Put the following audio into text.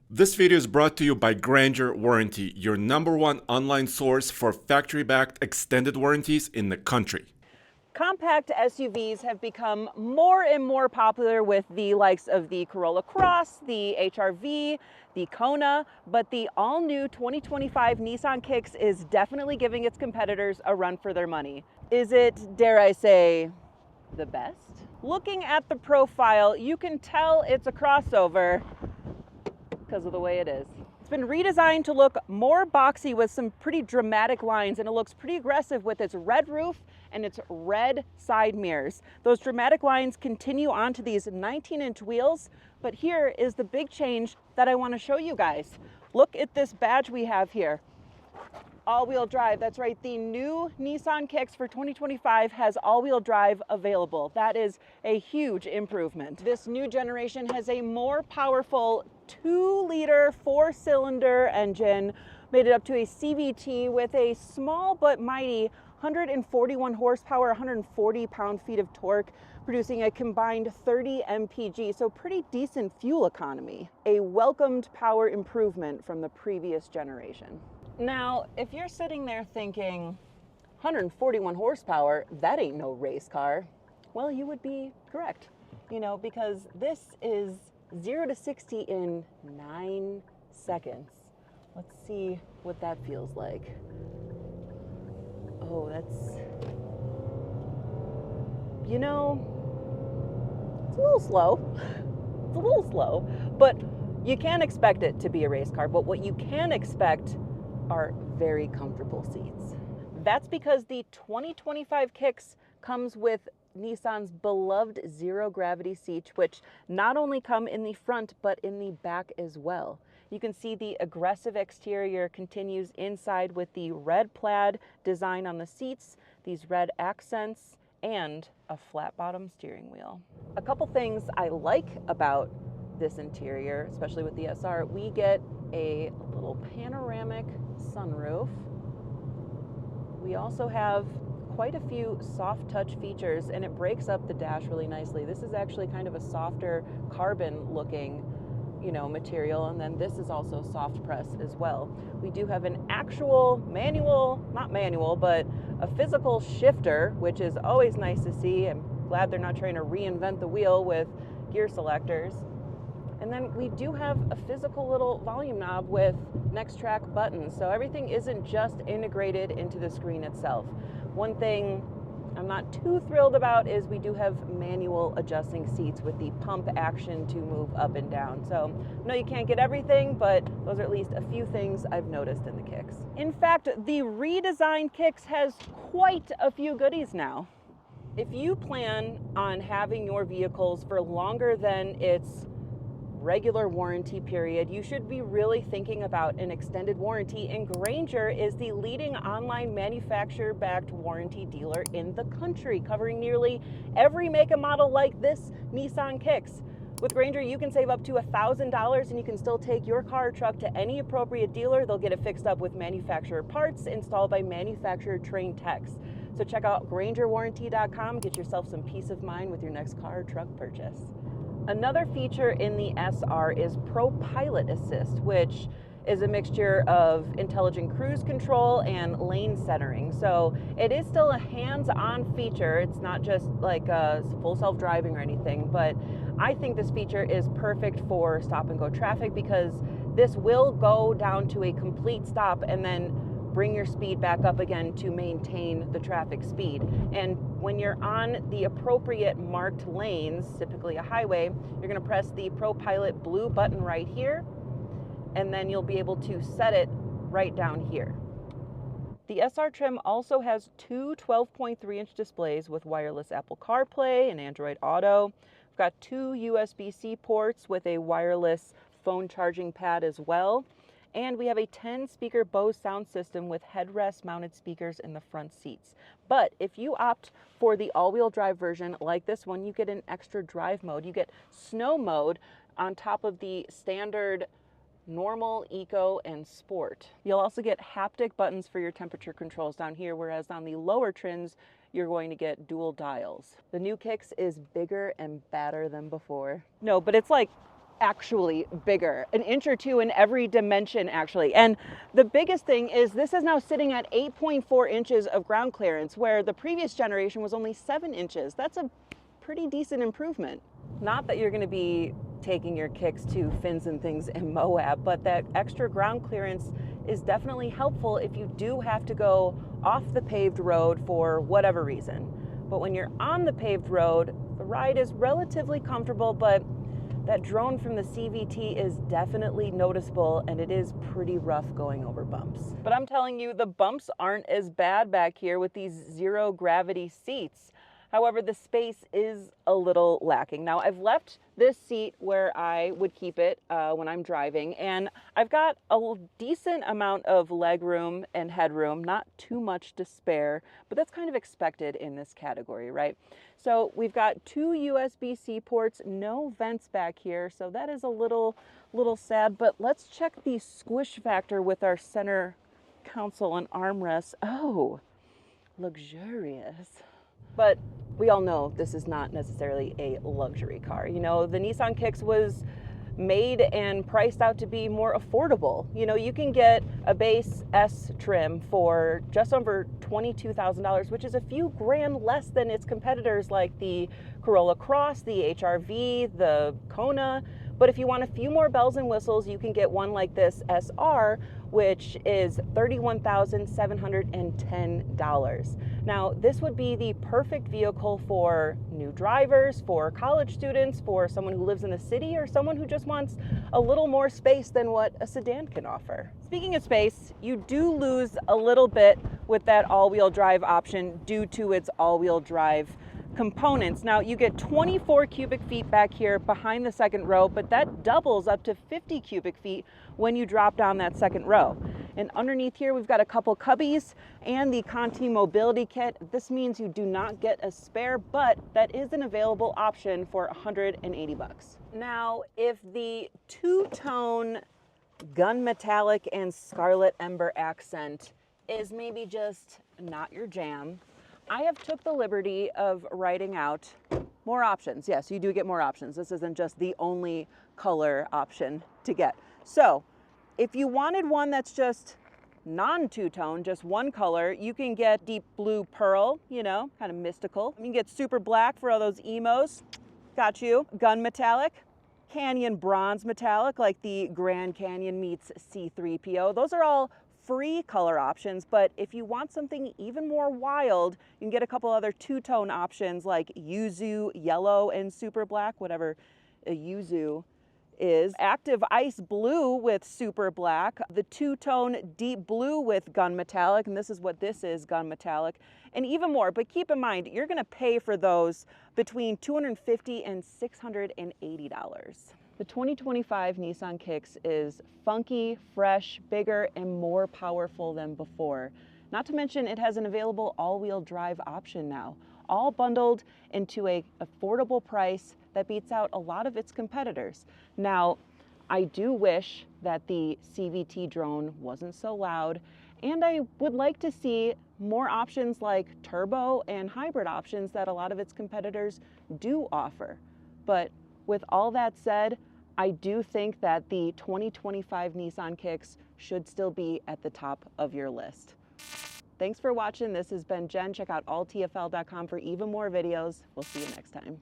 This video is brought to you by Grainger Warranty, your #1 online source for factory-backed extended warranties in the country. Compact SUVs have become more and more popular with the likes of the Corolla Cross, the HR-V, the Kona, but the all-new 2025 Nissan Kicks is definitely giving its competitors a run for their money. Is it, dare I say, the best? Looking at the profile, you can tell it's a crossover because of the way it is. It's been redesigned to look more boxy with some pretty dramatic lines, and it looks pretty aggressive with its red roof and its red side mirrors. Those dramatic lines continue onto these 19-inch wheels, but here is the big change that I want to show you guys. Look at this badge we have here. All-wheel drive, that's right, the new Nissan Kicks for 2025 has all-wheel drive available. That is a huge improvement. This new generation has a more powerful 2-liter 4-cylinder engine, made it up to a CVT with a small but mighty 141 horsepower, 140 pound-feet of torque, producing a combined 30 mpg, so pretty decent fuel economy. A welcomed power improvement from the previous generation. Now, if you're sitting there thinking, 141 horsepower, that ain't no race car, well, you would be correct, because this is 0 to 60 in 9 seconds. Let's see what that feels like. Oh, it's a little slow. It's a little slow, but you can't expect it to be a race car. But what you can expect are very comfortable seats. That's because the 2025 Kicks comes with Nissan's beloved zero gravity seats, which not only come in the front but in the back as well. You can see the aggressive exterior continues inside with the red plaid design on the seats, these red accents, and a flat bottom steering wheel. A couple things I like about this interior, especially with the SR, we get a little panoramic sunroof. We also have quite a few soft touch features, and it breaks up the dash really nicely. This is actually kind of a softer carbon looking material, and then this is also soft press as well. We do have an actual not manual, but a physical shifter, which is always nice to see. I'm glad they're not trying to reinvent the wheel with gear selectors. And then we do have a physical little volume knob with next track buttons. So everything isn't just integrated into the screen itself. One thing I'm not too thrilled about is we do have manual adjusting seats with the pump action to move up and down. So no, you can't get everything, but those are at least a few things I've noticed in the Kicks. In fact, the redesigned Kicks has quite a few goodies now. If you plan on having your vehicles for longer than its regular warranty period, you should be really thinking about an extended warranty, and Grainger is the leading online manufacturer-backed warranty dealer in the country, covering nearly every make and model like this Nissan Kicks. With Grainger, you can save up to $1,000 and you can still take your car or truck to any appropriate dealer. They'll get it fixed up with manufacturer parts installed by manufacturer-trained techs. So check out GraingerWarranty.com, get yourself some peace of mind with your next car or truck purchase. Another feature in the SR is Pro Pilot Assist, which is a mixture of intelligent cruise control and lane centering. So it is still a hands-on feature. It's not just like full self-driving or anything, but I think this feature is perfect for stop-and-go traffic because this will go down to a complete stop and then bring your speed back up again to maintain the traffic speed. And when you're on the appropriate marked lanes, typically a highway, you're gonna press the Pro Pilot blue button right here, and then you'll be able to set it right down here. The SR trim also has two 12.3-inch displays with wireless Apple CarPlay and Android Auto. We've got two USB-C ports with a wireless phone charging pad as well. And we have a 10-speaker Bose sound system with headrest-mounted speakers in the front seats. But if you opt for the all-wheel drive version like this one, you get an extra drive mode. You get snow mode on top of the standard normal, eco, and sport. You'll also get haptic buttons for your temperature controls down here, whereas on the lower trims, you're going to get dual dials. The new Kicks is bigger and badder than before. No, but it's like actually bigger, an inch or two in every dimension actually. And the biggest thing is this is now sitting at 8.4 inches of ground clearance, where the previous generation was only 7 inches. That's a pretty decent improvement. Not that you're going to be taking your kicks to fins and things in Moab, but that extra ground clearance is definitely helpful if you do have to go off the paved road for whatever reason. But when you're on the paved road, the ride is relatively comfortable, but that drone from the CVT is definitely noticeable, and it is pretty rough going over bumps. But I'm telling you, the bumps aren't as bad back here with these zero gravity seats. However, the space is a little lacking. Now, I've left this seat where I would keep it when I'm driving, and I've got a decent amount of leg room and headroom, not too much to spare, but that's kind of expected in this category, right? So we've got 2 USB-C ports, no vents back here, so that is a little sad, but let's check the squish factor with our center console and armrests. Oh, luxurious. But we all know this is not necessarily a luxury car. You know, the Nissan Kicks was made and priced out to be more affordable. You know, you can get a base S trim for just over $22,000, which is a few grand less than its competitors like the Corolla Cross, the HR-V, the Kona. But if you want a few more bells and whistles, you can get one like this SR, which is $31,710. Now, this would be the perfect vehicle for new drivers, for college students, for someone who lives in the city, or someone who just wants a little more space than what a sedan can offer. Speaking of space, you do lose a little bit with that all-wheel drive option due to its all-wheel drive components. Now, you get 24 cubic feet back here behind the second row, but that doubles up to 50 cubic feet when you drop down that second row. And underneath here, we've got a couple cubbies and the Conti mobility kit. This means you do not get a spare, but that is an available option for $180. Now, if the two-tone gunmetallic and scarlet ember accent is maybe just not your jam, I have took the liberty of writing out more options. Yes, you do get more options. This isn't just the only color option to get. So if you wanted one that's just non-two-tone, just one color, you can get deep blue pearl, you know, kind of mystical. You can get super black for all those emos. Got you. Gunmetallic, canyon bronze metallic, like the Grand Canyon meets C3PO. Those are all free color options, but if you want something even more wild, you can get a couple other two-tone options like yuzu yellow and super black, whatever a yuzu is. Active ice blue with super black, the two-tone deep blue with gunmetallic, and this is what this is, gunmetallic, and even more. But keep in mind, you're going to pay for those between $250 and $680. The 2025 Nissan Kicks is funky, fresh, bigger, and more powerful than before. Not to mention, it has an available all-wheel drive option now, all bundled into an affordable price that beats out a lot of its competitors. Now, I do wish that the CVT drone wasn't so loud, and I would like to see more options like turbo and hybrid options that a lot of its competitors do offer. But with all that said, I do think that the 2025 Nissan Kicks should still be at the top of your list. Thanks for watching. This has been Jen. Check out alltfl.com for even more videos. We'll see you next time.